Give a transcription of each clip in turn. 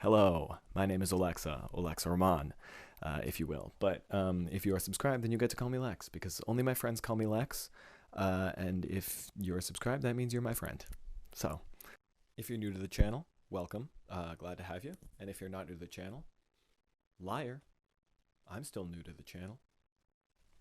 Hello, my name is Alexa Rahman, if you will. But if you are subscribed, then you get to call me Lex, because only my friends call me Lex. And if you're subscribed, that means you're my friend. So, if you're new to the channel, welcome. Glad to have you. And if you're not new to the channel, liar. I'm still new to the channel.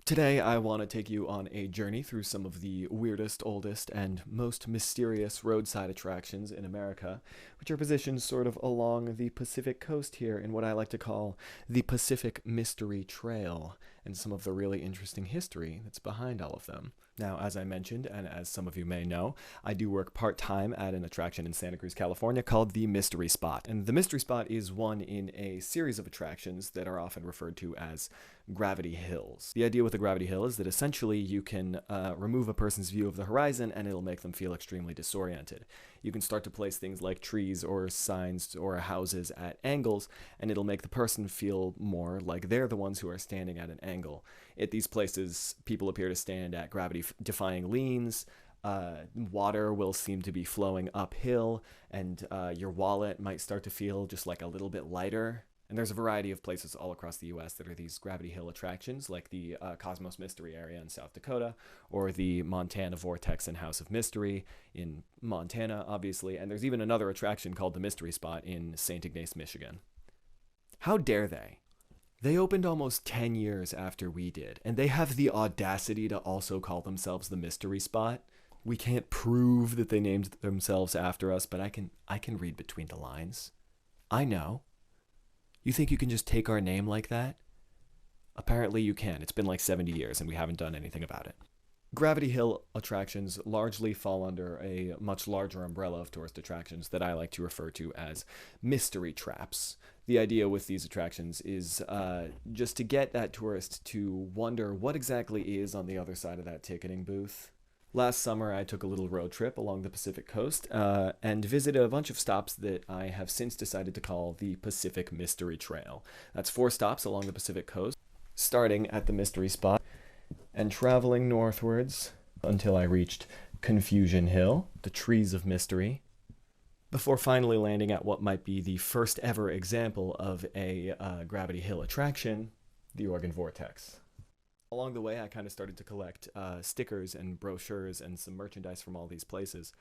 Today, I want to take you on a journey through some of the weirdest, oldest, and most mysterious roadside attractions in America, which are positioned sort of along the Pacific coast here in what I like to call the Pacific Mystery Trail, and some of the really interesting history that's behind all of them. Now, as I mentioned, and as some of you may know, I do work part-time at an attraction in Santa Cruz, California called the Mystery Spot. And the Mystery Spot is one in a series of attractions that are often referred to as gravity hills. The idea with the gravity hill is that essentially you can remove a person's view of the horizon and it'll make them feel extremely disoriented. You can start to place things like trees or signs or houses at angles, and it'll make the person feel more like they're the ones who are standing at an angle. At these places, people appear to stand at gravity-defying leans. Water will seem to be flowing uphill, and your wallet might start to feel just like a little bit lighter. And there's a variety of places all across the U.S. that are these gravity hill attractions, like the Cosmos Mystery area in South Dakota, or the Montana Vortex and House of Mystery in Montana, obviously. And there's even another attraction called the Mystery Spot in St. Ignace, Michigan. How dare they? They opened almost 10 years after we did, and they have the audacity to also call themselves the Mystery Spot. We can't prove that they named themselves after us, but I can read between the lines. I know. You think you can just take our name like that? Apparently you can. It's been like 70 years and we haven't done anything about it. Gravity Hill attractions largely fall under a much larger umbrella of tourist attractions that I like to refer to as mystery traps. The idea with these attractions is just to get that tourist to wonder what exactly is on the other side of that ticketing booth. Last summer, I took a little road trip along the Pacific coast and visited a bunch of stops that I have since decided to call the Pacific Mystery Trail. That's 4 stops along the Pacific coast, starting at the Mystery Spot and traveling northwards until I reached Confusion Hill, the Trees of Mystery, before finally landing at what might be the first ever example of a Gravity Hill attraction, the Oregon Vortex. Along the way, I kind of started to collect stickers and brochures and some merchandise from all these places.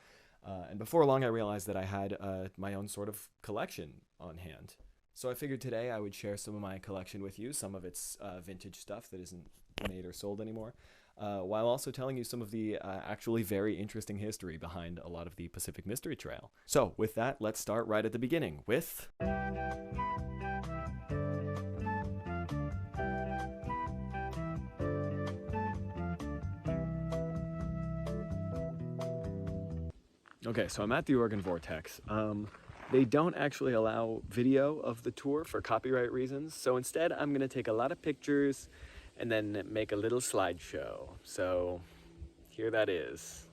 And before long, I realized that I had my own sort of collection on hand. So I figured today I would share some of my collection with you, some of its vintage stuff that isn't made or sold anymore, while also telling you some of the actually very interesting history behind a lot of the Pacific Mystery Trail. So with that, let's start right at the beginning with... Okay, so I'm at the Oregon Vortex. They don't actually allow video of the tour for copyright reasons, so instead I'm gonna take a lot of pictures and then make a little slideshow. So here that is.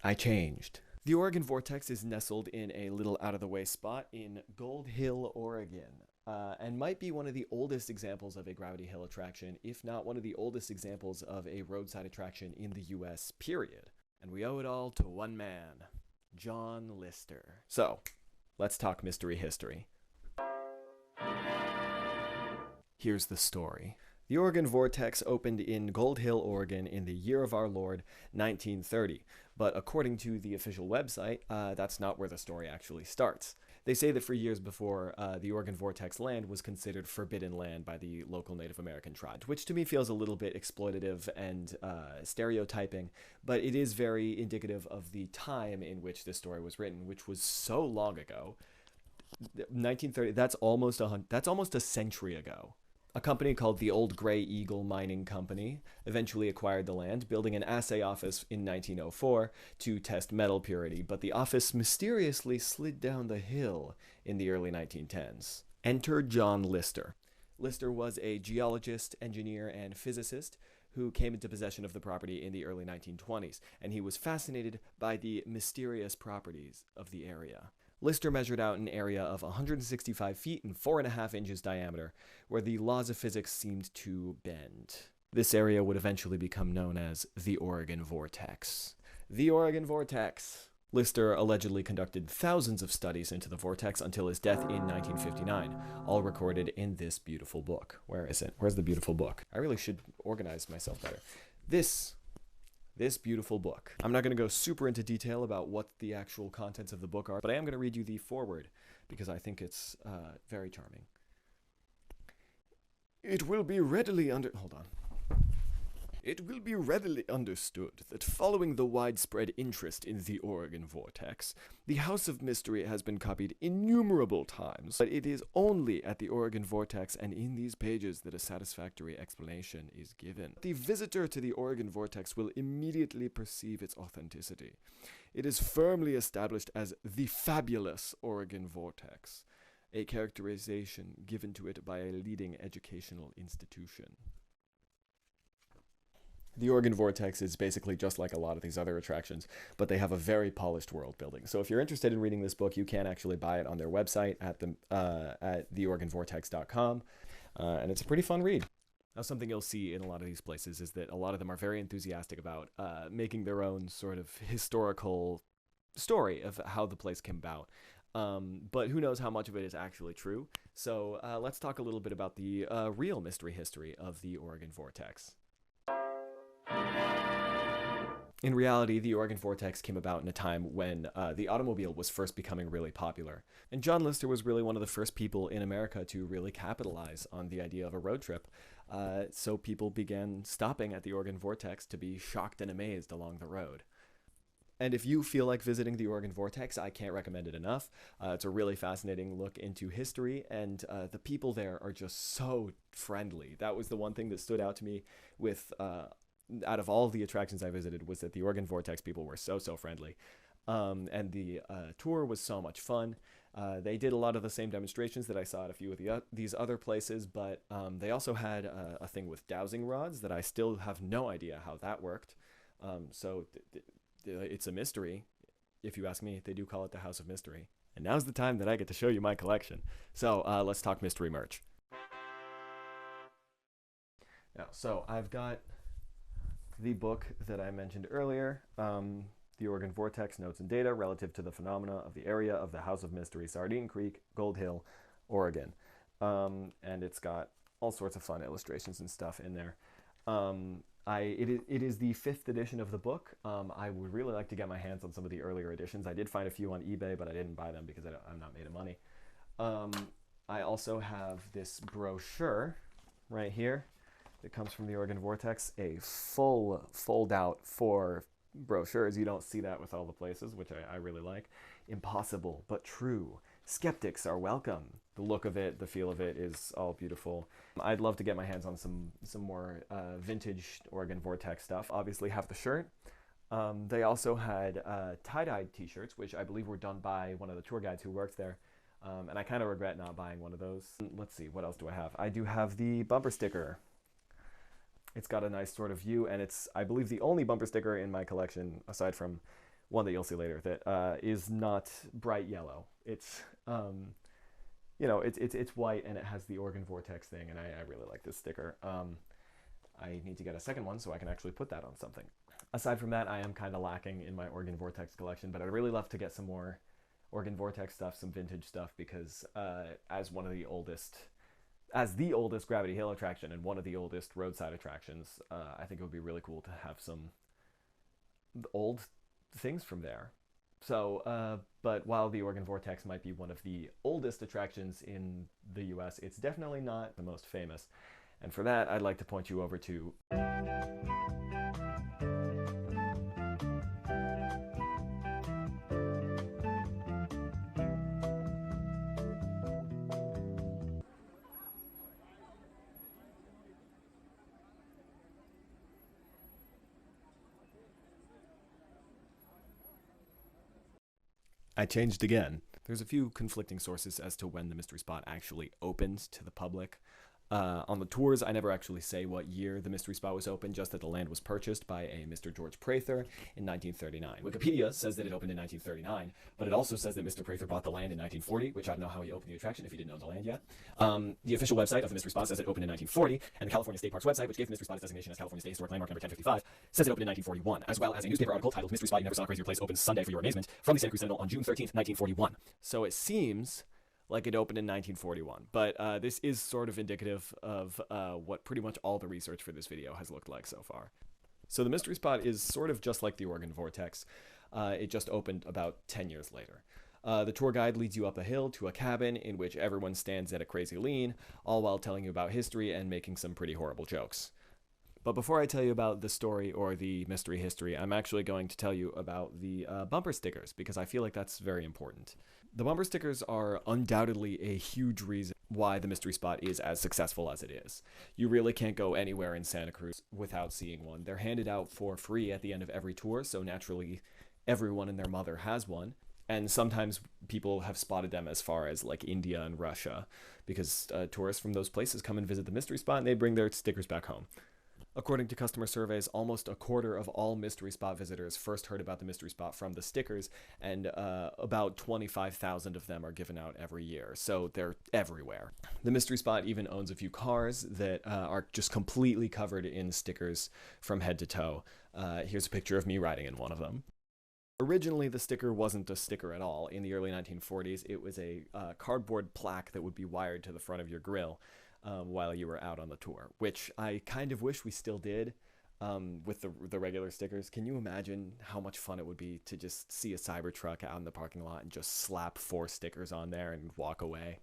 I changed. The Oregon Vortex is nestled in a little out-of-the-way spot in Gold Hill, Oregon, and might be one of the oldest examples of a Gravity Hill attraction, if not one of the oldest examples of a roadside attraction in the US, period. And we owe it all to one man, John Lister. So, let's talk mystery history. Here's the story. The Oregon Vortex opened in Gold Hill, Oregon in the year of our Lord, 1930. But according to the official website, that's not where the story actually starts. They say that for years before, the Oregon Vortex land was considered forbidden land by the local Native American tribes, which to me feels a little bit exploitative and stereotyping, but it is very indicative of the time in which this story was written, which was so long ago. 1930, that's almost a century ago. A company called the Old Gray Eagle Mining Company eventually acquired the land, building an assay office in 1904 to test metal purity, but the office mysteriously slid down the hill in the early 1910s. Enter John Lister. Lister was a geologist, engineer, and physicist who came into possession of the property in the early 1920s, and he was fascinated by the mysterious properties of the area. Lister measured out an area of 165 feet and 4.5 inches diameter, where the laws of physics seemed to bend. This area would eventually become known as the Oregon Vortex. The Oregon Vortex. Lister allegedly conducted thousands of studies into the vortex until his death in 1959, all recorded in this beautiful book. Where is it? Where's the beautiful book? I really should organize myself better. This beautiful book. I'm not going to go super into detail about what the actual contents of the book are, but I am going to read you the foreword because I think it's very charming. It will be readily understood that following the widespread interest in the Oregon Vortex, the House of Mystery has been copied innumerable times, but it is only at the Oregon Vortex and in these pages that a satisfactory explanation is given. The visitor to the Oregon Vortex will immediately perceive its authenticity. It is firmly established as the fabulous Oregon Vortex, a characterization given to it by a leading educational institution. The Oregon Vortex is basically just like a lot of these other attractions, but they have a very polished world building. So if you're interested in reading this book, you can actually buy it on their website at theoregonvortex.com, and it's a pretty fun read. Now, something you'll see in a lot of these places is that a lot of them are very enthusiastic about making their own sort of historical story of how the place came about. But who knows how much of it is actually true. So let's talk a little bit about the real mystery history of the Oregon Vortex. In reality, the Oregon Vortex came about in a time when the automobile was first becoming really popular. And John Lister was really one of the first people in America to really capitalize on the idea of a road trip. So people began stopping at the Oregon Vortex to be shocked and amazed along the road. And if you feel like visiting the Oregon Vortex, I can't recommend it enough. It's a really fascinating look into history, and the people there are just so friendly. That was the one thing that stood out to me with out of all the attractions I visited, was that the Oregon Vortex people were so friendly. And the tour was so much fun. They did a lot of the same demonstrations that I saw at a few of these other places, but they also had a thing with dowsing rods that I still have no idea how that worked. So it's a mystery. If you ask me, they do call it the House of Mystery. And now's the time that I get to show you my collection. So let's talk mystery merch. Now, so I've got the book that I mentioned earlier, The Oregon Vortex, Notes and Data Relative to the Phenomena of the Area of the House of Mystery, Sardine Creek, Gold Hill, Oregon. And it's got all sorts of fun illustrations and stuff in there. It is the 5th edition of the book. I would really like to get my hands on some of the earlier editions. I did find a few on eBay, but I didn't buy them because I'm not made of money. I also have this brochure right here that comes from the Oregon Vortex, a full fold-out for brochures. You don't see that with all the places, which I really like. Impossible, but true. Skeptics are welcome. The look of it, the feel of it is all beautiful. I'd love to get my hands on some more vintage Oregon Vortex stuff. Obviously have the shirt. They also had tie-dyed t-shirts, which I believe were done by one of the tour guides who worked there. And I kind of regret not buying one of those. Let's see, what else do I have? I do have the bumper sticker. It's got a nice sort of view, and it's, I believe, the only bumper sticker in my collection, aside from one that you'll see later, that is not bright yellow. It's, it's white, and it has the Oregon Vortex thing, and I really like this sticker. I need to get a second one so I can actually put that on something. Aside from that, I am kind of lacking in my Oregon Vortex collection, but I'd really love to get some more Oregon Vortex stuff, some vintage stuff, because as the oldest Gravity Hill attraction and one of the oldest roadside attractions, I think it would be really cool to have some old things from there. So, but while the Oregon Vortex might be one of the oldest attractions in the US, it's definitely not the most famous. And for that, I'd like to point you over to I changed again. There's a few conflicting sources as to when the mystery spot actually opened to the public. On the tours, I never actually say what year the mystery spot was opened, just that the land was purchased by a Mr. George Prather in 1939. Wikipedia says that it opened in 1939, but it also says that Mr. Prather bought the land in 1940, which I don't know how he opened the attraction if he didn't own the land yet. The official website of the mystery spot says it opened in 1940, and the California State Parks website, which gave the mystery spot its designation as California State Historic Landmark number 1055, says it opened in 1941, as well as a newspaper article titled Mystery Spot You Never Saw a Crazier Place Opens Sunday for Your Amazement from the Santa Cruz Sentinel on June 13th, 1941. So it seems like it opened in 1941, but this is sort of indicative of what pretty much all the research for this video has looked like so far. So the mystery spot is sort of just like the Oregon Vortex. It just opened about 10 years later. The tour guide leads you up a hill to a cabin in which everyone stands at a crazy lean, all while telling you about history and making some pretty horrible jokes. But before I tell you about the story or the mystery history, I'm actually going to tell you about the bumper stickers, because I feel like that's very important. The bumper stickers are undoubtedly a huge reason why the mystery spot is as successful as it is. You really can't go anywhere in Santa Cruz without seeing one. They're handed out for free at the end of every tour, so naturally everyone and their mother has one. And sometimes people have spotted them as far as like India and Russia, because tourists from those places come and visit the mystery spot and they bring their stickers back home. According to customer surveys, almost a quarter of all mystery spot visitors first heard about the mystery spot from the stickers, and about 25,000 of them are given out every year, so they're everywhere. The mystery spot even owns a few cars that are just completely covered in stickers from head to toe. Here's a picture of me riding in one of them. Originally, the sticker wasn't a sticker at all. In the early 1940s, it was a cardboard plaque that would be wired to the front of your grill while you were out on the tour, which I kind of wish we still did with the regular stickers. Can you imagine how much fun it would be to just see a Cybertruck out in the parking lot and just slap 4 stickers on there and walk away?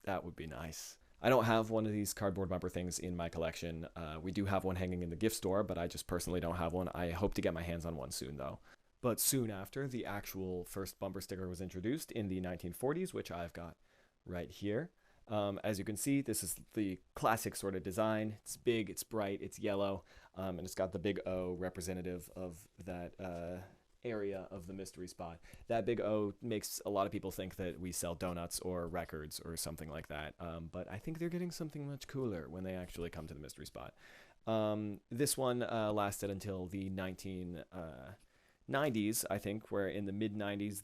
That would be nice. I don't have one of these cardboard bumper things in my collection. We do have one hanging in the gift store, but I just personally don't have one. I hope to get my hands on one soon, though. But soon after, the actual first bumper sticker was introduced in the 1940s, which I've got right here. As you can see, this is the classic sort of design. It's big, it's bright, it's yellow, and it's got the big O representative of that area of the mystery spot. That big O makes a lot of people think that we sell donuts or records or something like that, but I think they're getting something much cooler when they actually come to the mystery spot. This one lasted until the 1990s, I think, where in the mid-90s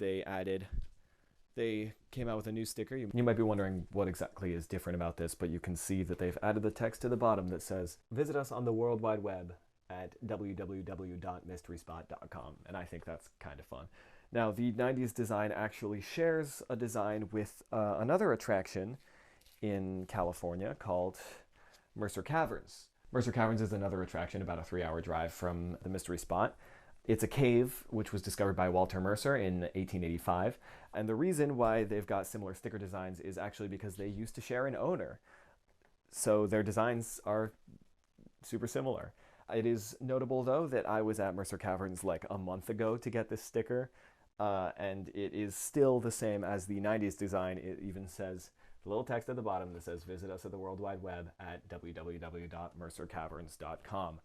they came out with a new sticker. You might be wondering what exactly is different about this, but you can see that they've added the text to the bottom that says, "Visit us on the World Wide Web at www.mysteryspot.com," and I think that's kind of fun. Now, the 90s design actually shares a design with another attraction in California called Mercer Caverns. Mercer Caverns is another attraction about a 3-hour drive from the mystery spot. It's a cave which was discovered by Walter Mercer in 1885, and the reason why they've got similar sticker designs is actually because they used to share an owner. So their designs are super similar. It is notable, though, that I was at Mercer Caverns like a month ago to get this sticker, and it is still the same as the 90s design. It even says the little text at the bottom that says, "Visit us at the World Wide Web at www.mercercaverns.com."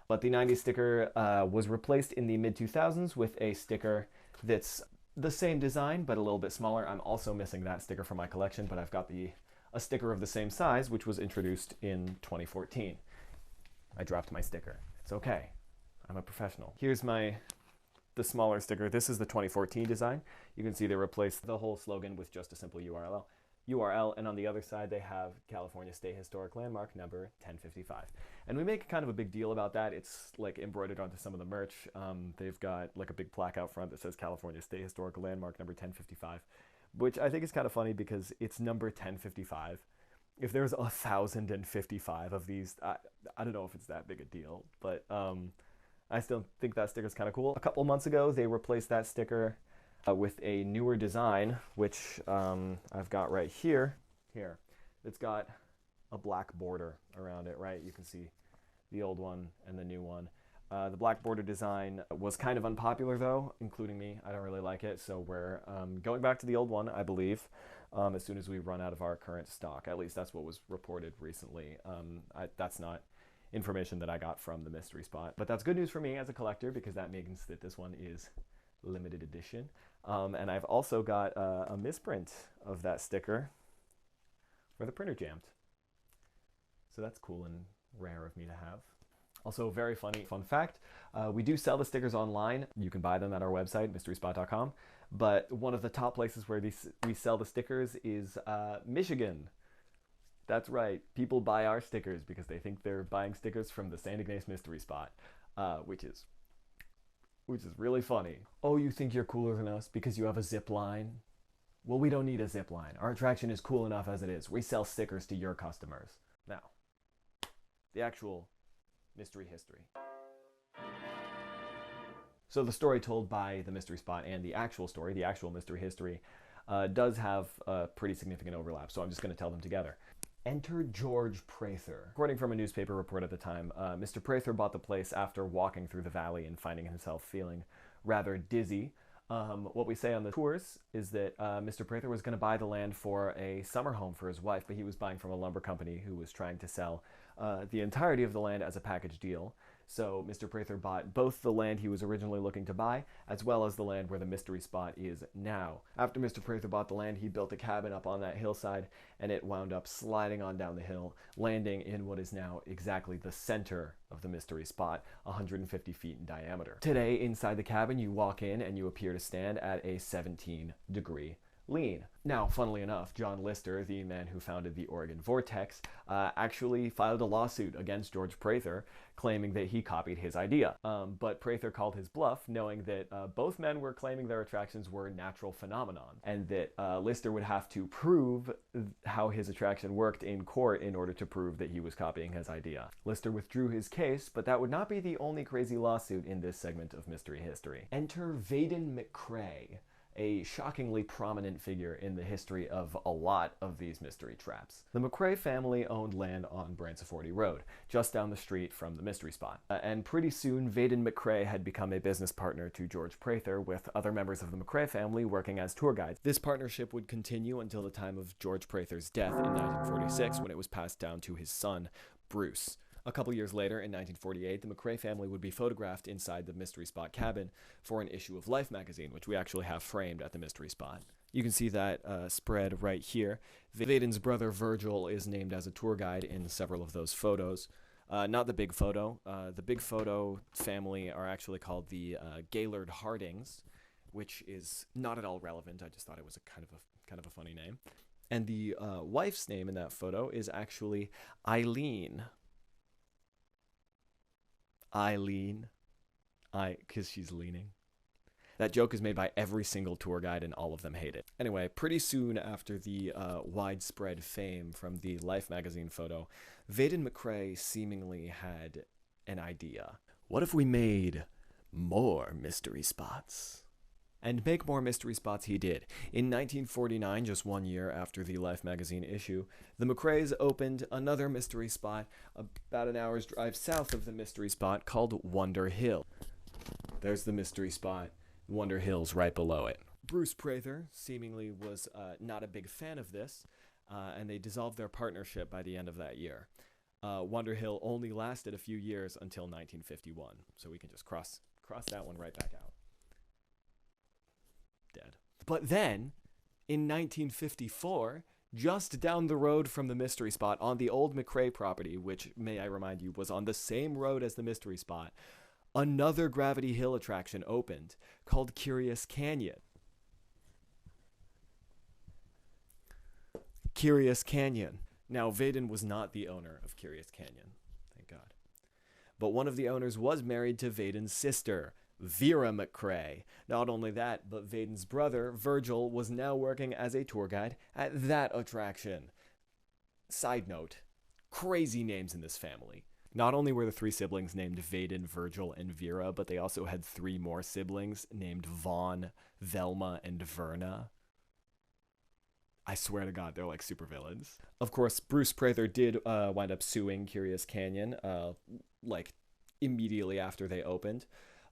But the 90s sticker was replaced in the mid-2000s with a sticker that's the same design, but a little bit smaller. I'm also missing that sticker from my collection, but I've got a sticker of the same size, which was introduced in 2014. I dropped my sticker. It's okay. I'm a professional. Here's the smaller sticker. This is the 2014 design. You can see they replaced the whole slogan with just a simple URL, and on the other side they have California State Historic Landmark number 1055. And we make kind of a big deal about that. It's like embroidered onto some of the merch. They've got like a big plaque out front that says California State Historic Landmark number 1055, which I think is kind of funny because it's number 1055. If there's 1,055 of these, I don't know if it's that big a deal, but I still think that sticker's kind of cool. A couple months ago, they replaced that sticker with a newer design, which I've got right here. It's got a black border around it, right? You can see the old one and the new one. The black border design was kind of unpopular, though, including me. I don't really like it, so we're going back to the old one, I believe, as soon as we run out of our current stock. At least that's what was reported recently. That's not information that I got from the mystery spot, but that's good news for me as a collector because that means that this one is limited edition. And I've also got a misprint of that sticker where the printer jammed. So that's cool and rare of me to have. Also, very funny fun fact, we do sell the stickers online. You can buy them at our website, mysteryspot.com. But one of the top places where we sell the stickers is Michigan. That's right. People buy our stickers because they think they're buying stickers from the St. Ignace Mystery Spot, which is really funny. Oh, you think you're cooler than us because you have a zip line? Well, we don't need a zip line. Our attraction is cool enough as it is. We sell stickers to your customers. Now, the actual mystery history. So the story told by the Mystery Spot and the actual story, the actual mystery history, does have a pretty significant overlap, so I'm just going to tell them together. Enter George Prather. According from a newspaper report at the time, Mr. Prather bought the place after walking through the valley and finding himself feeling rather dizzy. What we say on the tours is that Mr. Prather was going to buy the land for a summer home for his wife, but he was buying from a lumber company who was trying to sell the entirety of the land as a package deal. So Mr. Prather bought both the land he was originally looking to buy, as well as the land where the mystery spot is now. After Mr. Prather bought the land, he built a cabin up on that hillside, and it wound up sliding on down the hill, landing in what is now exactly the center of the mystery spot, 150 feet in diameter. Today, inside the cabin, you walk in and you appear to stand at a 17-degree lean. Now, funnily enough, John Lister, the man who founded the Oregon Vortex, actually filed a lawsuit against George Prather, claiming that he copied his idea. But Prather called his bluff, knowing that both men were claiming their attractions were natural phenomenon, and that Lister would have to prove how his attraction worked in court in order to prove that he was copying his idea. Lister withdrew his case, but that would not be the only crazy lawsuit in this segment of mystery history. Enter Vaden McCrae, a shockingly prominent figure in the history of a lot of these mystery traps. The McCrae family owned land on Branciforte Road, just down the street from the mystery spot. And pretty soon, Vaden McCrae had become a business partner to George Prather, with other members of the McCrae family working as tour guides. This partnership would continue until the time of George Prather's death in 1946, when it was passed down to his son, Bruce. A couple years later, in 1948, the McCrae family would be photographed inside the Mystery Spot cabin for an issue of Life magazine, which we actually have framed at the Mystery Spot. You can see that spread right here. Vaden's brother Virgil is named as a tour guide in several of those photos. Not the big photo. The big photo family are actually called the Gaylord Hardings, which is not at all relevant. I just thought it was a kind of a funny name. And the wife's name in that photo is actually Eileen. Because she's leaning. That joke is made by every single tour guide, and all of them hate it. Anyway, pretty soon after the widespread fame from the Life magazine photo, Vaden McCrae seemingly had an idea. What if we made more mystery spots? And make more mystery spots he did. In 1949, just 1 year after the Life magazine issue, the McCraes opened another mystery spot about an hour's drive south of the mystery spot called Wonder Hill. There's the mystery spot. Wonder Hill's right below it. Bruce Prather seemingly was not a big fan of this, and they dissolved their partnership by the end of that year. Wonder Hill only lasted a few years until 1951, so we can just cross that one right back out. Dead. But then, in 1954, just down the road from the mystery spot on the old McCrae property, which, may I remind you, was on the same road as the mystery spot, another Gravity Hill attraction opened called Curious Canyon. Curious Canyon. Now, Vaden was not the owner of Curious Canyon, thank God. But one of the owners was married to Vaden's sister, Vera McCrae. Not only that, but Vaden's brother, Virgil, was now working as a tour guide at that attraction. Side note, crazy names in this family. Not only were the three siblings named Vaden, Virgil, and Vera, but they also had three more siblings named Vaughn, Velma, and Verna. I swear to God, they're like supervillains. Of course, Bruce Prather did wind up suing Curious Canyon, like immediately after they opened.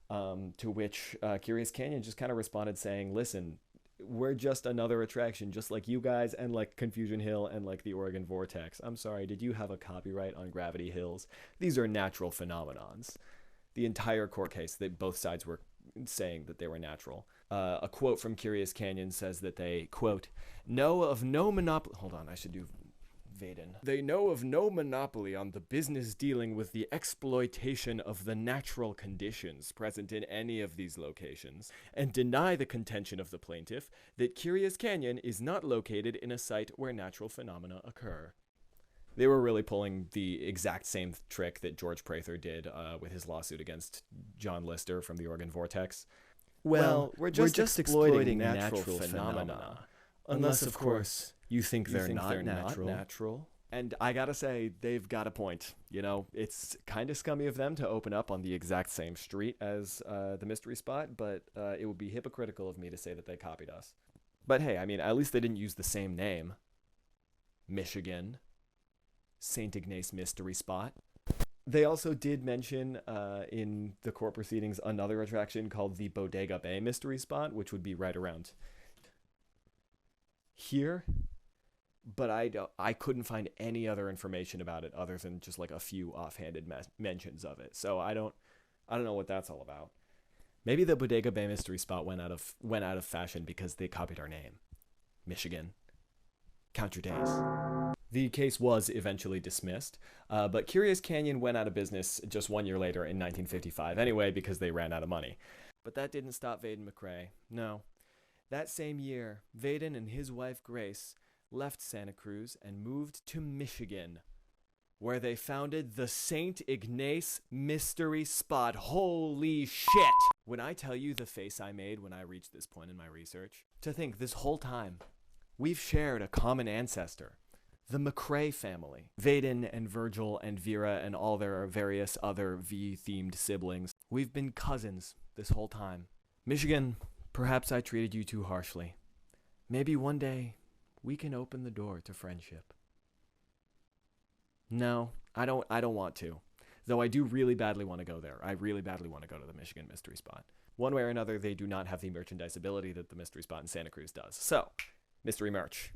To which Curious Canyon just kind of responded saying, listen, we're just another attraction, just like you guys and like Confusion Hill and like the Oregon Vortex. I'm sorry, did you have a copyright on Gravity Hills? These are natural phenomenons. The entire court case, that both sides were saying that they were natural. A quote from Curious Canyon says that they, quote, know of no monopoly... Hold on, I should do Vaden. They know of no monopoly on the business dealing with the exploitation of the natural conditions present in any of these locations, and deny the contention of the plaintiff that Curious Canyon is not located in a site where natural phenomena occur. They were really pulling the exact same trick that George Prather did with his lawsuit against John Lister from the Oregon Vortex. Well, we're just exploiting natural phenomena. Unless, of course, you think they're not natural. And I gotta say, they've got a point. You know, it's kind of scummy of them to open up on the exact same street as the mystery spot, but it would be hypocritical of me to say that they copied us. But hey, I mean, at least they didn't use the same name. Michigan. St. Ignace Mystery Spot. They also did mention in the court proceedings another attraction called the Bodega Bay Mystery Spot, which would be right around here. But I couldn't find any other information about it other than just like a few offhanded mentions of it. So I don't know what that's all about. Maybe the Bodega Bay Mystery Spot went out of fashion because they copied our name. Michigan. Count your days. The case was eventually dismissed, but Curious Canyon went out of business just 1 year later in 1955 anyway because they ran out of money. But that didn't stop Vaden McRae. No. That same year, Vaden and his wife Grace left Santa Cruz and moved to Michigan, where they founded the St. Ignace Mystery Spot. Holy shit! When I tell you the face I made when I reached this point in my research, to think this whole time, we've shared a common ancestor. The McRae family. Vaden and Virgil and Vera and all their various other V-themed siblings. We've been cousins this whole time. Michigan, perhaps I treated you too harshly. Maybe one day we can open the door to friendship. No, I don't want to. Though I do really badly want to go there. I really badly want to go to the Michigan Mystery Spot. One way or another, they do not have the merchandise ability that the Mystery Spot in Santa Cruz does. So, mystery merch.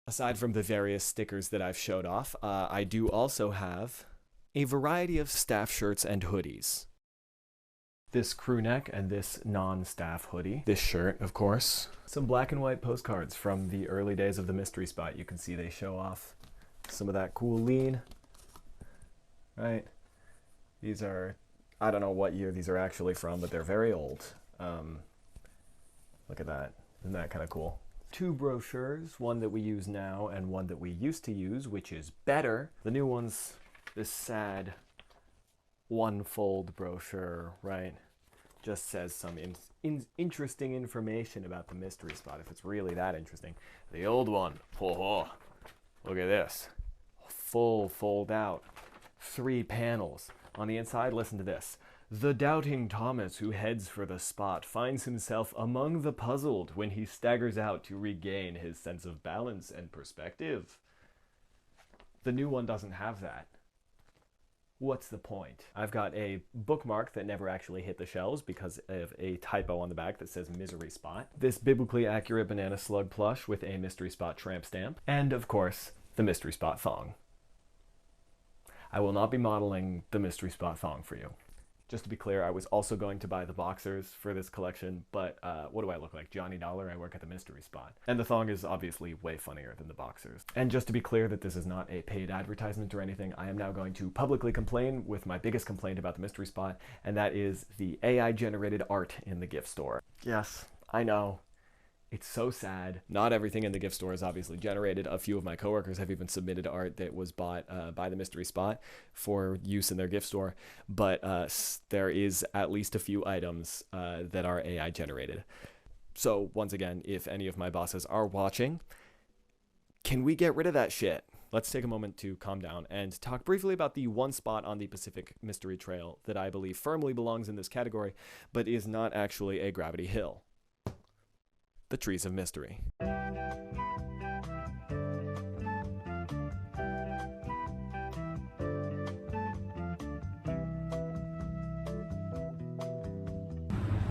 Aside from the various stickers that I've showed off, I do also have a variety of staff shirts and hoodies. This crew neck and this non-staff hoodie. This shirt, of course. Some black and white postcards from the early days of the Mystery Spot. You can see they show off some of that cool lean. Right? These are, I don't know what year these are actually from, but they're very old. Look at that. Isn't that kind of cool? 2 brochures, one that we use now and one that we used to use, which is better. The new one's this sad one-fold brochure, right? Just says some interesting information about the Mystery Spot, if it's really that interesting. The old one, look at this. Full fold out, 3 panels. On the inside, listen to this. The doubting Thomas who heads for the spot finds himself among the puzzled when he staggers out to regain his sense of balance and perspective. The new one doesn't have that. What's the point? I've got a bookmark that never actually hit the shelves because of a typo on the back that says Misery Spot. This biblically accurate banana slug plush with a Mystery Spot tramp stamp. And, of course, the Mystery Spot thong. I will not be modeling the Mystery Spot thong for you. Just to be clear, I was also going to buy the boxers for this collection, but what do I look like? Johnny Dollar? I work at the Mystery Spot. And the thong is obviously way funnier than the boxers. And just to be clear that this is not a paid advertisement or anything, I am now going to publicly complain with my biggest complaint about the Mystery Spot, and that is the AI-generated art in the gift store. Yes, I know. It's so sad. Not everything in the gift store is obviously generated. A few of my coworkers have even submitted art that was bought by the Mystery Spot for use in their gift store. But there is at least a few items that are AI generated. So once again, if any of my bosses are watching, can we get rid of that shit? Let's take a moment to calm down and talk briefly about the one spot on the Pacific Mystery Trail that I believe firmly belongs in this category, but is not actually a gravity hill. The Trees of Mystery.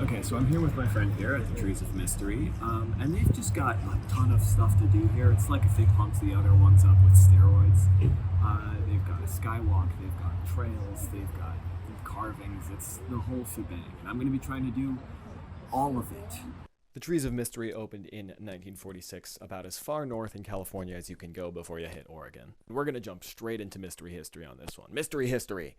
Okay, so I'm here with my friend here at the Trees of Mystery, and they've just got a ton of stuff to do here. It's like if they pumped the other ones up with steroids. They've got a skywalk, they've got trails, they've got carvings, it's the whole shebang. And I'm going to be trying to do all of it. The Trees of Mystery opened in 1946, about as far north in California as you can go before you hit Oregon. We're going to jump straight into mystery history on this one. Mystery history!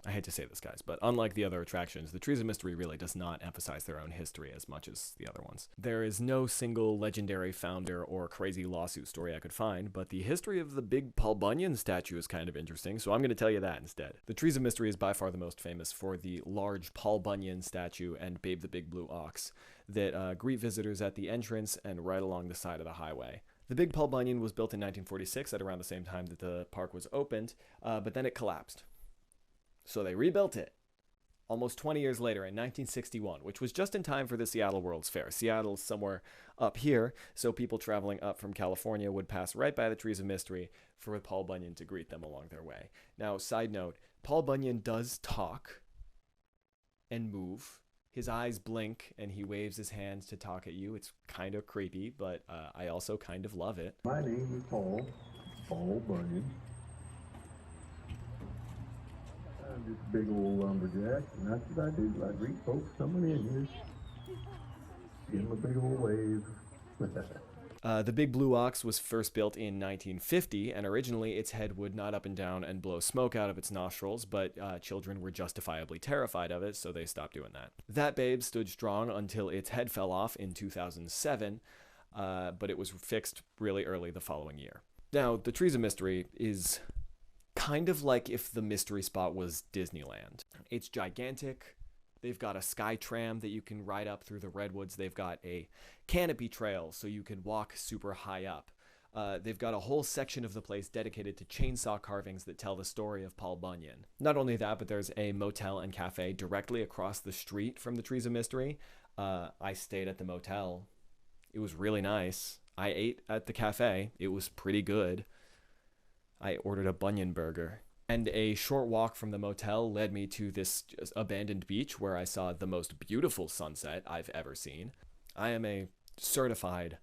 I hate to say this, guys, but unlike the other attractions, the Trees of Mystery really does not emphasize their own history as much as the other ones. There is no single legendary founder or crazy lawsuit story I could find, but the history of the big Paul Bunyan statue is kind of interesting, so I'm going to tell you that instead. The Trees of Mystery is by far the most famous for the large Paul Bunyan statue and Babe the Big Blue Ox that greet visitors at the entrance and right along the side of the highway. The Big Paul Bunyan was built in 1946 at around the same time that the park was opened, but then it collapsed. So they rebuilt it almost 20 years later in 1961, which was just in time for the Seattle World's Fair. Seattle's somewhere up here, so people traveling up from California would pass right by the Trees of Mystery for Paul Bunyan to greet them along their way. Now, side note, Paul Bunyan does talk and move. His eyes blink and he waves his hands to talk at you. It's kind of creepy, but I also kind of love it. My name is Paul Bunyan. I'm just a big old lumberjack, and that's what I do. I greet folks coming in here. Give them a big old wave. The Big Blue Ox was first built in 1950, and originally its head would nod up and down and blow smoke out of its nostrils, but children were justifiably terrified of it, so they stopped doing that. That babe stood strong until its head fell off in 2007, but it was fixed really early the following year. Now, the Trees of Mystery is kind of like if the mystery spot was Disneyland. It's gigantic. They've got a sky tram that you can ride up through the redwoods. They've got a canopy trail so you can walk super high up. They've got a whole section of the place dedicated to chainsaw carvings that tell the story of Paul Bunyan. Not only that, but there's a motel and cafe directly across the street from the Trees of Mystery. I stayed at the motel. It was really nice. I ate at the cafe. It was pretty good. I ordered a Bunyan burger. And a short walk from the motel led me to this abandoned beach where I saw the most beautiful sunset I've ever seen. I am a certified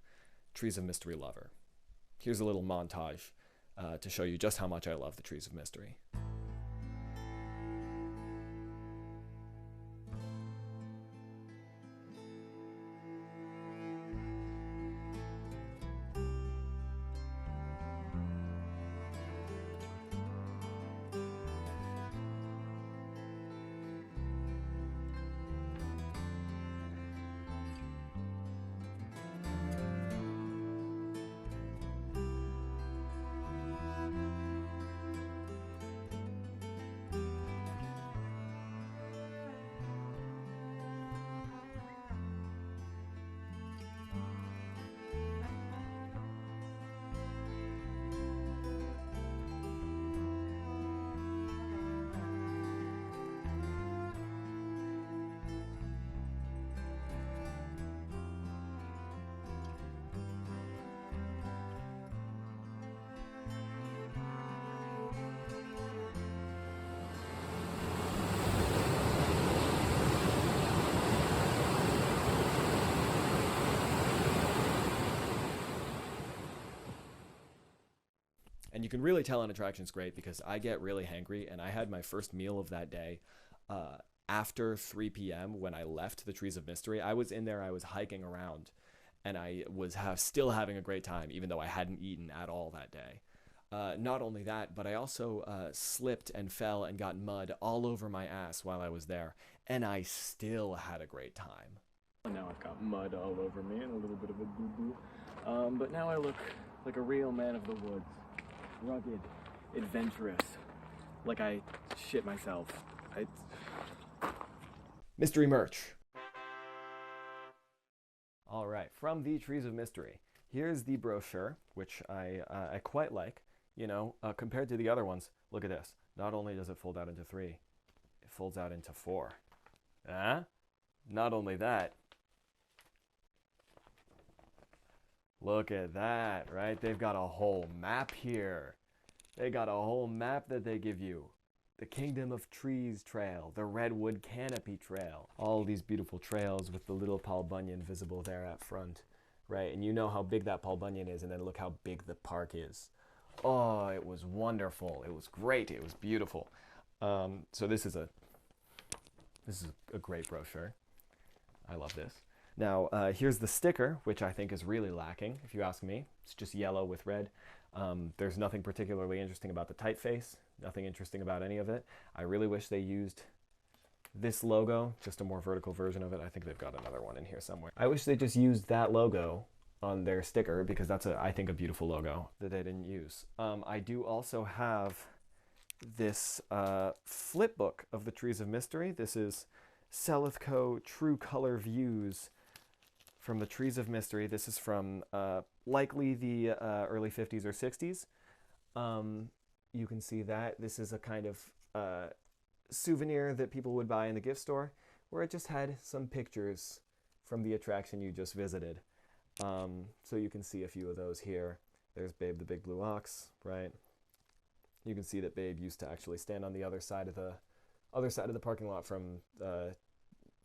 Trees of Mystery lover. Here's a little montage to show you just how much I love the Trees of Mystery. And you can really tell an attraction's great because I get really hangry, and I had my first meal of that day after 3 p.m. when I left the Trees of Mystery. I was in there, I was hiking around, and I was still having a great time, even though I hadn't eaten at all that day. Not only that, but I also slipped and fell and got mud all over my ass while I was there, and I still had a great time. Now I've got mud all over me and a little bit of a boo-boo, but now I look like a real man of the woods. Rugged, adventurous, like I shit myself. Mystery merch. All right, from the Trees of Mystery. Here's the brochure, which I quite like. You know, compared to the other ones, look at this. Not only does it fold out into 3, it folds out into 4. Not only that, look at that, right? They've got a whole map here. They got a whole map that they give you. The Kingdom of Trees Trail, the Redwood Canopy Trail. All these beautiful trails with the little Paul Bunyan visible there at front, right? And you know how big that Paul Bunyan is, and then look how big the park is. Oh, it was wonderful. It was great. It was beautiful. So this is a great brochure. I love this. Now, here's the sticker, which I think is really lacking, if you ask me. It's just yellow with red. There's nothing particularly interesting about the typeface, nothing interesting about any of it. I really wish they used this logo, just a more vertical version of it. I think they've got another one in here somewhere. I wish they just used that logo on their sticker, because that's, I think, a beautiful logo that they didn't use. I do also have this flip book of the Trees of Mystery. This is Selethco True Color Views from the Trees of Mystery. This is from likely the early 50s or 60s. You can see that. This is a kind of souvenir that people would buy in the gift store, where it just had some pictures from the attraction you just visited. So you can see a few of those here. There's Babe the Big Blue Ox, right? You can see that Babe used to actually stand on the other side of the parking lot from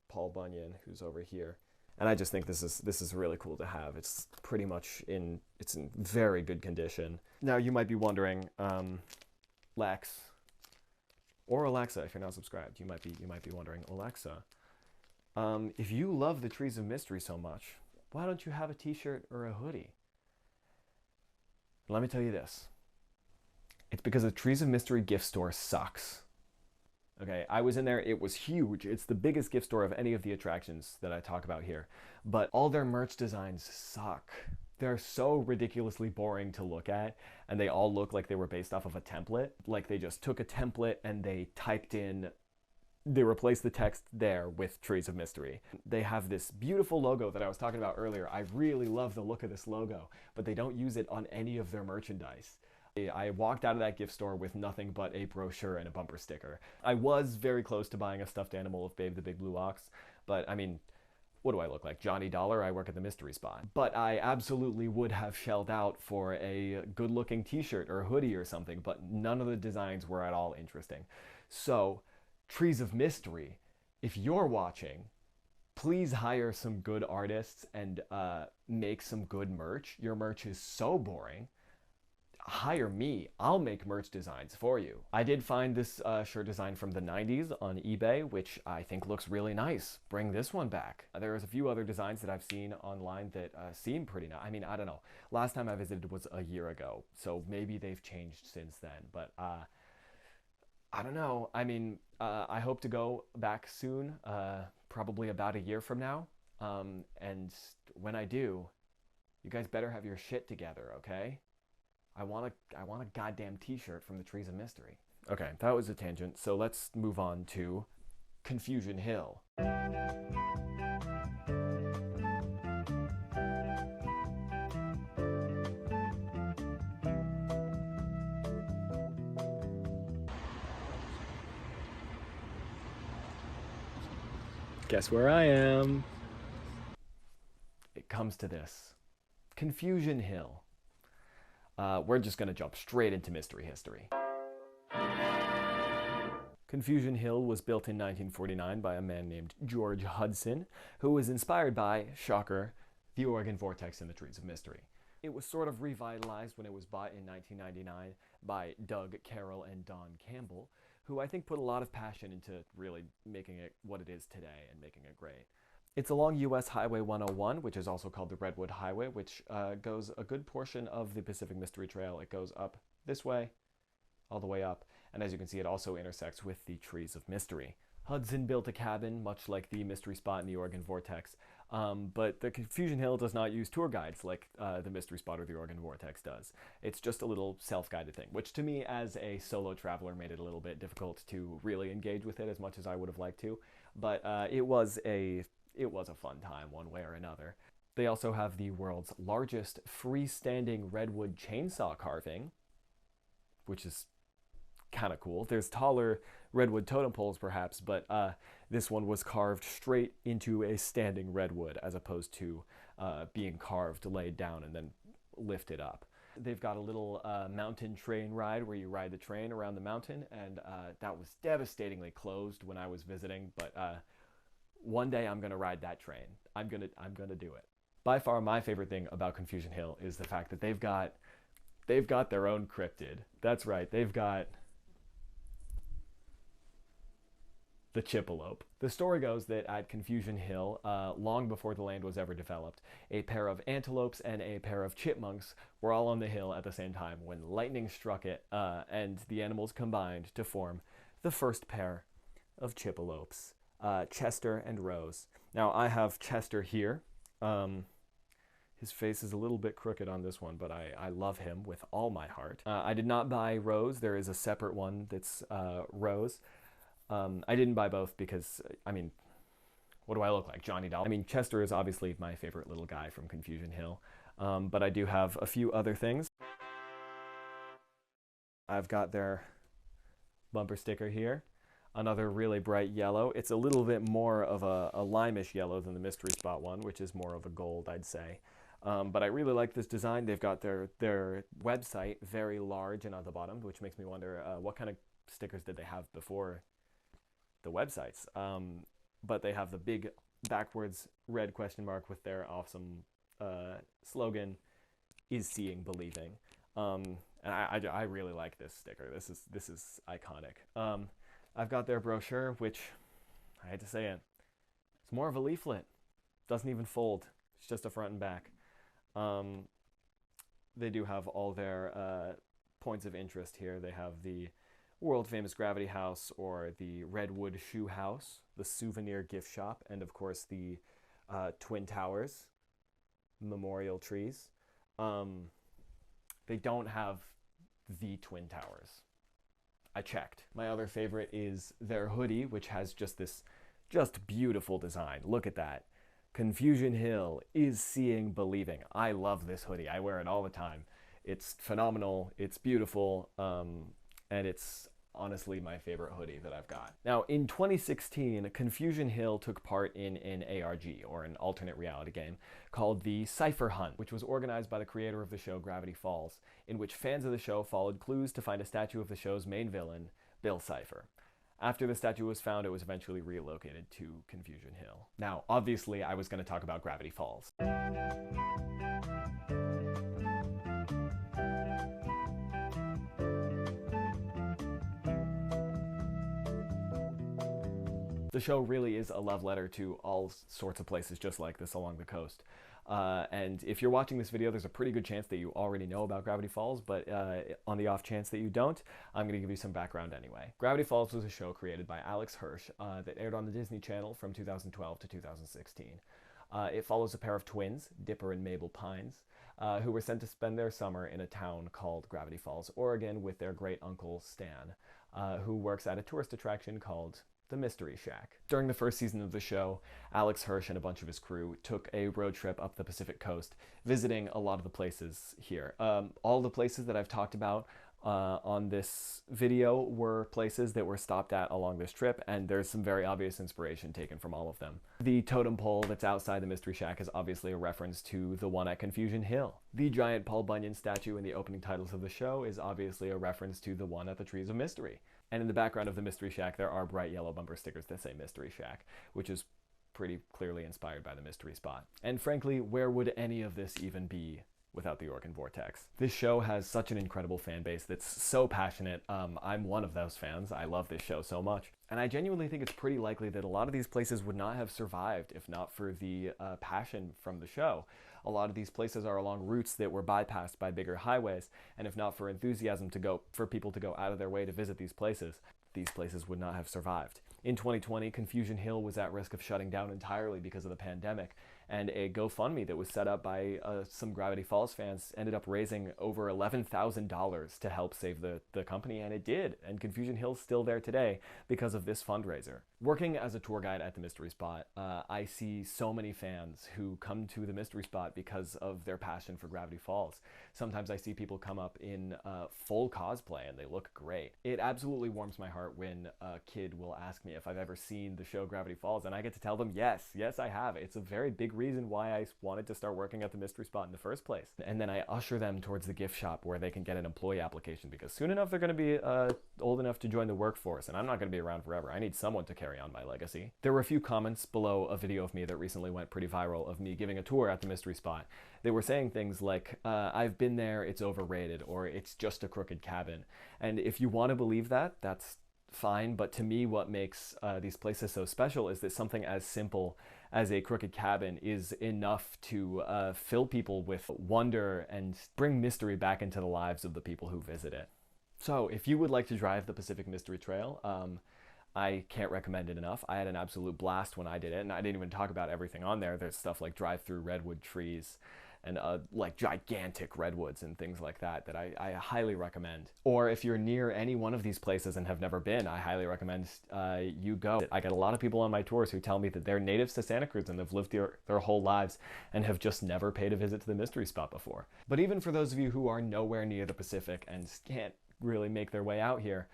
Paul Bunyan, who's over here. And I just think this is really cool to have. It's pretty much in very good condition. Now you might be wondering, Lex, or Alexa, if you're not subscribed, you might be wondering, Alexa, if you love the Trees of Mystery so much, why don't you have a t-shirt or a hoodie? Let me tell you this. It's because the Trees of Mystery gift store sucks. Okay, I was in there, it was huge. It's the biggest gift store of any of the attractions that I talk about here. But all their merch designs suck. They're so ridiculously boring to look at, and they all look like they were based off of a template. Like they just took a template and they replaced the text there with Trees of Mystery. They have this beautiful logo that I was talking about earlier. I really love the look of this logo, but they don't use it on any of their merchandise. I walked out of that gift store with nothing but a brochure and a bumper sticker. I was very close to buying a stuffed animal of Babe the Big Blue Ox, but I mean, what do I look like? Johnny Dollar? I work at the mystery spot. But I absolutely would have shelled out for a good-looking t-shirt or hoodie or something, but none of the designs were at all interesting. So, Trees of Mystery, if you're watching, please hire some good artists and make some good merch. Your merch is so boring. Hire me. I'll make merch designs for you. I did find this shirt design from the 90s on eBay, which I think looks really nice. Bring this one back. There's a few other designs that I've seen online that seem pretty nice. I mean, I don't know. Last time I visited was a year ago, so maybe they've changed since then. But I don't know. I mean, I hope to go back soon, probably about a year from now. And when I do, you guys better have your shit together, okay? I want a goddamn t-shirt from the Trees of Mystery. Okay, that was a tangent, so let's move on to Confusion Hill. Guess where I am? It comes to this. Confusion Hill. We're just going to jump straight into mystery history. Confusion Hill was built in 1949 by a man named George Hudson, who was inspired by, shocker, the Oregon Vortex and the Trees of Mystery. It was sort of revitalized when it was bought in 1999 by Doug Carroll and Don Campbell, who I think put a lot of passion into really making it what it is today and making it great. It's along US Highway 101, which is also called the Redwood Highway, which goes a good portion of the Pacific Mystery Trail. It goes up this way, all the way up, and as you can see, it also intersects with the Trees of Mystery. Hudson built a cabin, much like the mystery spot in the Oregon Vortex, but the Confusion Hill does not use tour guides like the mystery spot or the Oregon Vortex does. It's just a little self-guided thing, which to me, as a solo traveler, made it a little bit difficult to really engage with it as much as I would have liked to, but it was a fun time one way or another. They also have the world's largest freestanding redwood chainsaw carving, which is kind of cool. There's taller redwood totem poles perhaps, but this one was carved straight into a standing redwood as opposed to being carved, laid down, and then lifted up. They've got a little mountain train ride where you ride the train around the mountain, and that was devastatingly closed when I was visiting, but one day I'm gonna ride that train. I'm gonna do it. By far, my favorite thing about Confusion Hill is the fact that they've got their own cryptid. That's right, they've got the Chippelope. The story goes that at Confusion Hill, long before the land was ever developed, a pair of antelopes and a pair of chipmunks were all on the hill at the same time when lightning struck it, and the animals combined to form the first pair of Chippelopes, Chester and Rose. Now, I have Chester here. His face is a little bit crooked on this one, but I love him with all my heart. I did not buy Rose. There is a separate one that's Rose. I didn't buy both because, I mean, what do I look like, Johnny Doll? I mean, Chester is obviously my favorite little guy from Confusion Hill, but I do have a few other things. I've got their bumper sticker here, another really bright yellow. It's a little bit more of a limeish yellow than the Mystery Spot one, which is more of a gold, I'd say. But I really like this design. They've got their website very large and on the bottom, which makes me wonder what kind of stickers did they have before the websites. But they have the big backwards red question mark with their awesome slogan, "Is seeing believing." And I really like this sticker. This is iconic. I've got their brochure, which, I hate to say it, it's more of a leaflet. Doesn't even fold. It's just a front and back. They do have all their points of interest here. They have the world famous Gravity House, or the Redwood Shoe House, the Souvenir Gift Shop, and of course the Twin Towers memorial trees. They don't have the Twin Towers. I checked. My other favorite is their hoodie, which has just this beautiful design. Look at that. Confusion Hill is seeing believing. I love this hoodie. I wear it all the time. It's phenomenal. It's beautiful. And it's honestly my favorite hoodie that I've got. Now, in 2016, Confusion Hill took part in an ARG, or an alternate reality game, called the Cypher Hunt, which was organized by the creator of the show Gravity Falls, in which fans of the show followed clues to find a statue of the show's main villain, Bill Cipher. After the statue was found, it was eventually relocated to Confusion Hill. Now, obviously, I was going to talk about Gravity Falls. The show really is a love letter to all sorts of places just like this along the coast. And if you're watching this video, there's a pretty good chance that you already know about Gravity Falls, but on the off chance that you don't, I'm going to give you some background anyway. Gravity Falls was a show created by Alex Hirsch that aired on the Disney Channel from 2012 to 2016. It follows a pair of twins, Dipper and Mabel Pines, who were sent to spend their summer in a town called Gravity Falls, Oregon, with their great uncle Stan, who works at a tourist attraction called the Mystery Shack. During the first season of the show, Alex Hirsch and a bunch of his crew took a road trip up the Pacific coast, visiting a lot of the places here. All the places that I've talked about on this video were places that were stopped at along this trip, and there's some very obvious inspiration taken from all of them. The totem pole that's outside the Mystery Shack is obviously a reference to the one at Confusion Hill. The giant Paul Bunyan statue in the opening titles of the show is obviously a reference to the one at the Trees of Mystery. And in the background of the Mystery Shack, there are bright yellow bumper stickers that say Mystery Shack, which is pretty clearly inspired by the Mystery Spot. And frankly, where would any of this even be without the Oregon Vortex? This show has such an incredible fan base that's so passionate. I'm one of those fans. I love this show so much. And I genuinely think it's pretty likely that a lot of these places would not have survived if not for the passion from the show. A lot of these places are along routes that were bypassed by bigger highways, and if not for enthusiasm for people to go out of their way to visit these places would not have survived. In 2020, Confusion Hill was at risk of shutting down entirely because of the pandemic, and a GoFundMe that was set up by some Gravity Falls fans ended up raising over $11,000 to help save the company, and it did. And Confusion Hill's still there today because of this fundraiser. Working as a tour guide at the Mystery Spot, I see so many fans who come to the Mystery Spot because of their passion for Gravity Falls. Sometimes I see people come up in full cosplay and they look great. It absolutely warms my heart when a kid will ask me if I've ever seen the show Gravity Falls, and I get to tell them yes, I have. It's a very big reason why I wanted to start working at the Mystery Spot in the first place. And then I usher them towards the gift shop where they can get an employee application, because soon enough they're going to be old enough to join the workforce, and I'm not going to be around forever. I need someone to carry on my legacy. There were a few comments below a video of me that recently went pretty viral of me giving a tour at the Mystery Spot. They were saying things like, I've been there, it's overrated, or it's just a crooked cabin. And if you want to believe that, that's fine, but to me what makes these places so special is that something as simple as a crooked cabin is enough to fill people with wonder and bring mystery back into the lives of the people who visit it. So if you would like to drive the Pacific Mystery Trail, I can't recommend it enough. I had an absolute blast when I did it, and I didn't even talk about everything on there. There's stuff like drive through redwood trees and like gigantic redwoods and things like that that I highly recommend. Or if you're near any one of these places and have never been, I highly recommend you go. I get a lot of people on my tours who tell me that they're natives to Santa Cruz and have lived their whole lives and have just never paid a visit to the mystery spot before. But even for those of you who are nowhere near the Pacific and can't really make their way out here,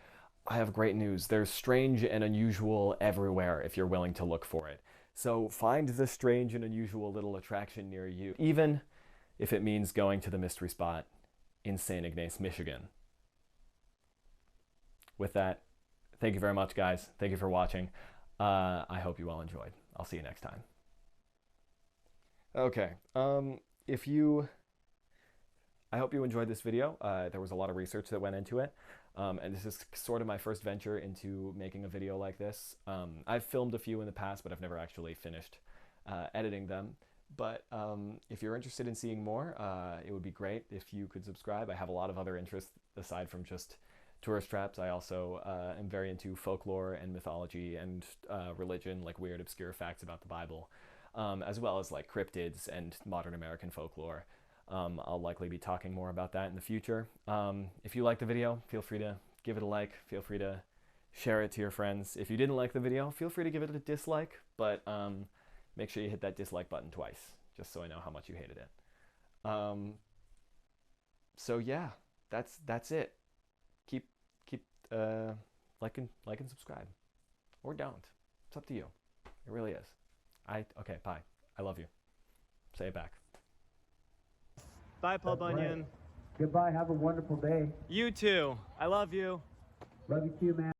I have great news. There's strange and unusual everywhere if you're willing to look for it. So find the strange and unusual little attraction near you, even if it means going to the mystery spot in St. Ignace, Michigan. With that, thank you very much, guys. Thank you for watching. I hope you all enjoyed. I'll see you next time. Okay, I hope you enjoyed this video. There was a lot of research that went into it. And this is sort of my first venture into making a video like this. I've filmed a few in the past, but I've never actually finished editing them. But if you're interested in seeing more, it would be great if you could subscribe. I have a lot of other interests aside from just tourist traps. I also am very into folklore and mythology and religion, like weird, obscure facts about the Bible, as well as like cryptids and modern American folklore. I'll likely be talking more about that in the future. If you liked the video, feel free to give it a like. Feel free to share it to your friends. If you didn't like the video, feel free to give it a dislike, but make sure you hit that dislike button twice, just so I know how much you hated it. So yeah, that's it. Keep like and subscribe, or don't. It's up to you. It really is. Okay, bye. I love you. Say it back. Bye, Paul Bunyan. Goodbye. Have a wonderful day. You too. I love you. Love you too, man.